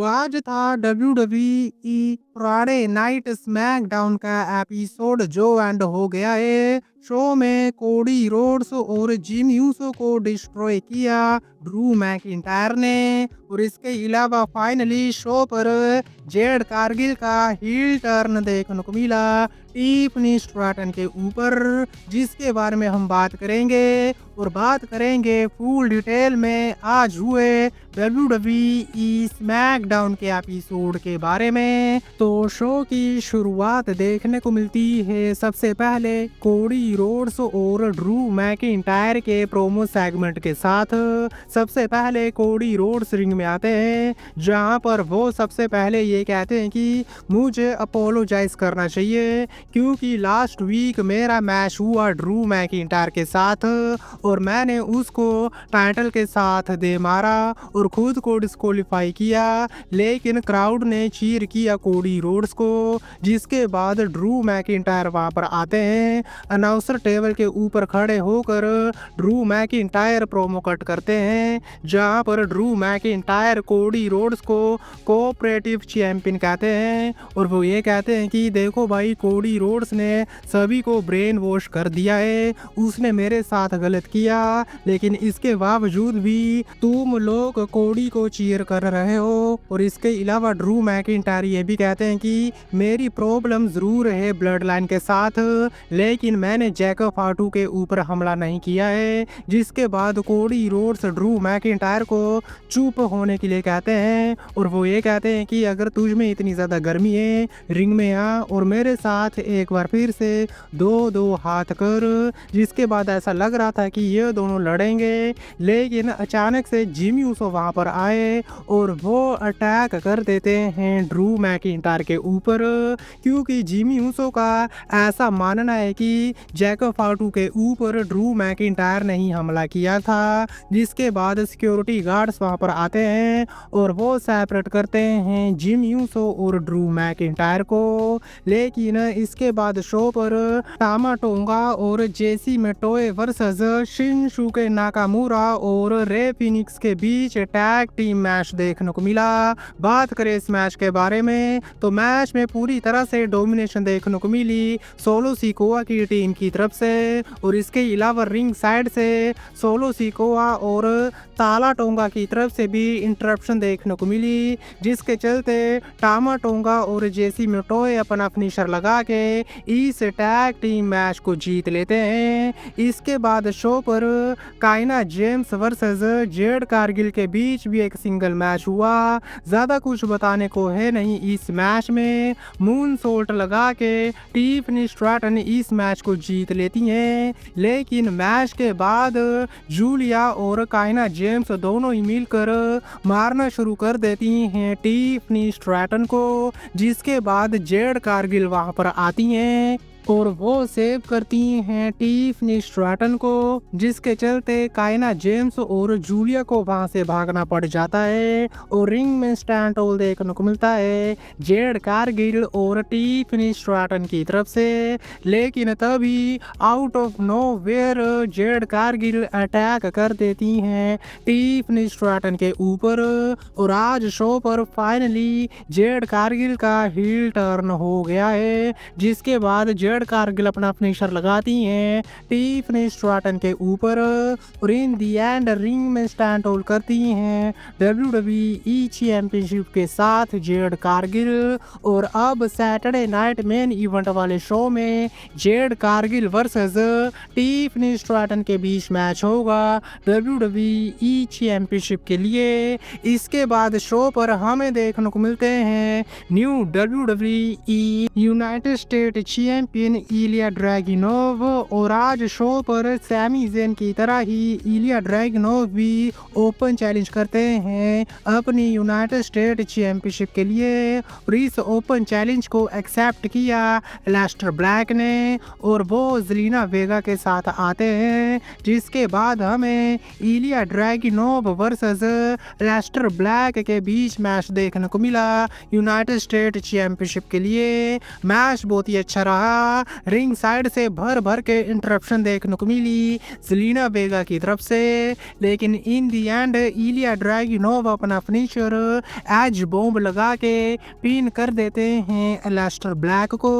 तो आज था WWE फ्राइडे नाइट स्मैकडाउन का एपिसोड जो एंड हो गया है। शो में कोडी रोड्स और जिम यूसो को डिस्ट्रॉय किया ड्रू मैकिंटायर ने। और इसके अलावा फाइनली शो पर जेड कारगिल का हील टर्न देखने को मिला टिफनी स्ट्रैटन के ऊपर, जिसके बारे में हम बात करेंगे और बात करेंगे फुल डिटेल में आज हुए WWE स्मैकडाउन के एपिसोड के बारे में। तो शो की शुरुआत देखने को मिलती है सबसे पहले कोडी रोड्स और ड्रू मैकिंटायर के प्रोमो सेगमेंट के साथ। सबसे पहले कोडी रोड्स रिंग में आते हैं, जहां पर वो सबसे पहले ये कहते हैं कि मुझे अपोलोजाइज करना चाहिए क्योंकि लास्ट वीक मेरा मैच हुआ ड्रू मैकिंटायर के साथ और मैंने उसको टाइटल के साथ दे मारा और खुद को डिस्क्वालीफाई किया, लेकिन क्राउड ने चीयर किया कोडी रोड्स को। जिसके बाद ड्रू मैकिंटायर वहां पर आते हैं, अनाउंसर टेबल के ऊपर खड़े होकर ड्रू मैकिंटायर प्रोमो कट करते हैं, जहां पर ड्रू मैकिंटायर कोडी रोड्स को कोऑपरेटिव चैंपियन कहते हैं और वो ये कहते हैं कि देखो भाई, कोडी रोड्स ने सभी को ब्रेन वॉश कर दिया है, उसने मेरे साथ गलत किया, लेकिन इसके बावजूद भी तुम लोग कोडी को चीयर कर रहे हो। और इसके अलावा ड्रू मैकिंटायर ये भी कहते हैं कि मेरी प्रॉब्लम जरूर है ब्लड लाइन के साथ, लेकिन मैंने जैकब फाटू के ऊपर हमला नहीं किया है। जिसके बाद कोडी रोड्स ड्रू मैकिंटायर को चुप होने के लिए कहते हैं और वो ये कहते हैं कि अगर तुझ में इतनी ज़्यादा गर्मी है, रिंग में आ और मेरे साथ एक बार फिर से दो हाथ कर। जिसके बाद ऐसा लग रहा था कि ये दोनों लड़ेंगे, लेकिन अचानक से जिम यूसो वहाँ पर आए और वो अटैक कर देते हैं ड्रू मैकिंटायर के ऊपर, क्योंकि जिम यूसो का ऐसा मानना है कि जैकब फाटू के ऊपर ड्रू मैकिंटायर ने ही हमला किया था। जिसके बाद सिक्योरिटी गार्ड्स वहाँ पर आते हैं और वो सेपरेट करते हैं जिम यूसो और ड्रू मैकिंटायर को। लेकिन इसके बाद शो पर टामा टोंगा और जेसी मेटोए वर्सेस शिनसुके नाकामुरा और रे फिनिक्स के बीच टैग टीम मैच देखने को मिला। बात करें इस मैच के बारे में तो मैच में पूरी तरह से डोमिनेशन देखने को मिली सोलो सिकोआ की टीम की तरफ से, और इसके अलावा रिंग साइड से सोलो सिकोआ और ताला टोंगा की तरफ से भी इंटरप्शन देखने को मिली, जिसके चलते टामा टोंगा और जेसी मेटोए अपना फिनिशर लगा के इस टैग टीम मैच को जीत लेते हैं। इसके बाद शो पर काइना जेम्स वर्सेस जेड कारगिल के बीच भी एक सिंगल मैच हुआ। ज़्यादा कुछ बताने को है नहीं इस मैच में, मून सोल्ट लगा के टिफनी स्ट्रैटन इस मैच को जीत लेती हैं। लेकिन मैच के बाद जूलिया और काइना जेम्स दोनों ही मिलकर मारना शुरू कर देती हैं टिफनी स्ट्रैटन को। जिसके बाद जेड कारगिल वहां पर आती हैं और वो सेव करती हैं टिफनी स्ट्रैटन को, जिसके चलते काइना जेम्स और जूलिया को वहां से भागना पड़ जाता है और रिंग में स्टैंड होल देखने को मिलता है जेड कारगिल और टिफनी स्ट्रैटन की तरफ से। लेकिन तभी out of nowhere Jade Cargill attack कर देती हैं टिफनी स्ट्रैटन के ऊपर और आज शो पर फाइनली जेड कारगिल का हील टर्न हो गया है। जिसके बाद जेड कारगिल अपना फिनिशर लगाती हैं टिफनी स्ट्रैटन के ऊपर और इन दी एंड रिंग में स्टैंड होल्ड करती हैं WWE चैंपियनशिप के साथ जेड कारगिल। और अब सैटरडे नाइट मेन इवेंट वाले शो में Jade Cargill versus Tiffany Stratton के बीच मैच होगा WWE चैंपियनशिप के लिए। इसके बाद शो पर हमें देखने को मिलते हैं new WWE United State champion Ilia Dragunov, और आज शो पर सैमी ज़ेन की तरह ही इलिया ड्रैगिनोव भी ओपन चैलेंज करते हैं अपनी यूनाइटेड स्टेट चैंपियनशिप के लिए। और इस ओपन चैलेंज को एक्सेप्ट किया एलिस्टर ब्लैक ने और वो ज़ेलिना वेगा के साथ आते हैं। जिसके बाद हमें इलिया ड्रैगिनोव वर्सेस एलिस्टर ब्लैक के बीच मैच देखने को मिला यूनाइटेड स्टेट चैंपियनशिप के लिए। मैच बहुत ही अच्छा रहा रिंग साइड से भर भर के इंटरप्शन देखने को मिली जेलिना वेगा की तरफ से, लेकिन इन दी एंड इलिया ड्रैगुनोव अपना फिनिशर एज बॉम्ब लगा के पिन कर देते हैं एलेस्टर ब्लैक को,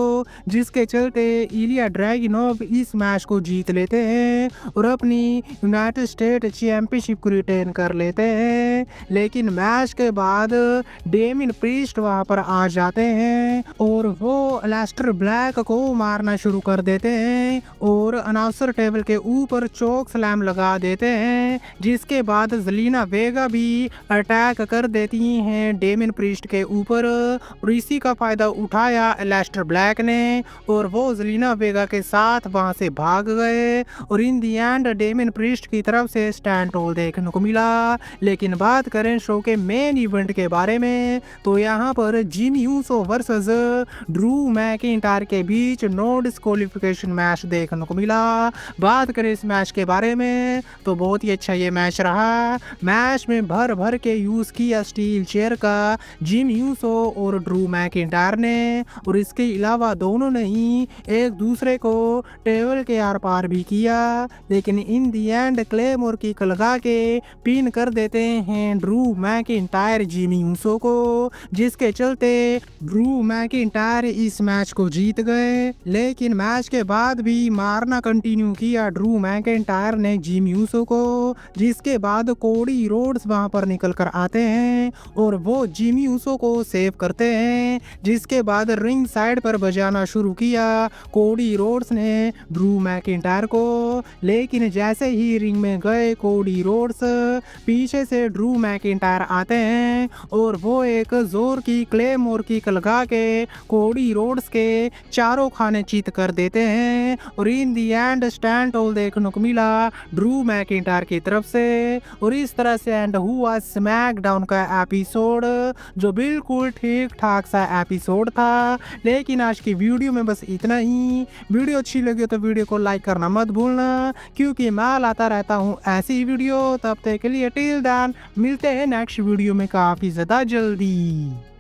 जिसके चलते इलिया ड्रैगुनोव इस मैच को जीत लेते हैं और अपनी यूनाइटेड स्टेट चैंपियनशिप को रिटेन कर लेते हैं। लेकिन मैच के बाद डेमिन प्रीस्ट वहां पर आ जाते हैं और वो एलेस्टर ब्लैक को मारना शुरू कर देते हैं और अनाउंसर टेबल के ऊपर चोक स्लैम लगा देते हैं, जिसके बाद जेलिना वेगा भी अटैक कर देती हैं डेमिन प्रीस्ट के ऊपर और इसी का फायदा उठाया एलेस्टर ब्लैक ने और वो जेलिना वेगा के साथ वहां से भाग गए और इन दी एंड डेमिन प्रीस्ट की तरफ से स्टैंड टोल देखने को मिला। लेकिन बात करें शो के मेन इवेंट के बारे में तो यहाँ पर Jimmy Uso versus Drew McIntyre के बीच नो डिस्क्वालिफिकेशन मैच देखने को मिला। बात करें इस मैच के बारे में तो बहुत ही अच्छा ये मैच रहा। मैच में भर भर के यूज किया स्टील चेयर का जिमी यूसो और ड्रू मैकिंटायर ने और इसके अलावा दोनों ने ही एक दूसरे को टेबल के आर पार भी किया, लेकिन इन दी एंड क्लेमोर की लगा के पिन कर देते हैं ड्रू मैकिंटायर जिमी यूसो को, जिसके चलते ड्रू मैकिंटायर इस मैच को जीत गए। लेकिन मैच के बाद भी मारना कंटिन्यू किया ड्रू मैकिंटायर ने जिमी यूसो को, जिसके बाद कोडी रोड्स वहां पर निकल कर आते हैं और वो जिमी यूसो को सेव करते हैं, जिसके बाद रिंग साइड पर बजाना शुरू किया कोडी रोड्स ने ड्रू मैकिंटायर को। लेकिन जैसे ही रिंग में गए कोडी रोड्स पीछे से ड्रू मैकिंटायर आते हैं और वो एक जोर की क्लेमोर की लगा के कोडी रोड्स के चारों खाने चित कर देते हैं और इन दी एंड स्टैंड टोल देखने को मिला ड्रू मैकिंटायर की तरफ से और इस तरह से एंड हुआ स्मैकडाउन का एपिसोड, जो बिल्कुल ठीक ठाक सा एपिसोड था। लेकिन आज की वीडियो में बस इतना ही। वीडियो अच्छी लगी तो वीडियो को लाइक करना मत भूलना, क्योंकि मैं लाता रहता हूँ ऐसी वीडियो। तब तक के लिए टिल देन मिलते हैं नेक्स्ट वीडियो में काफी ज्यादा जल्दी।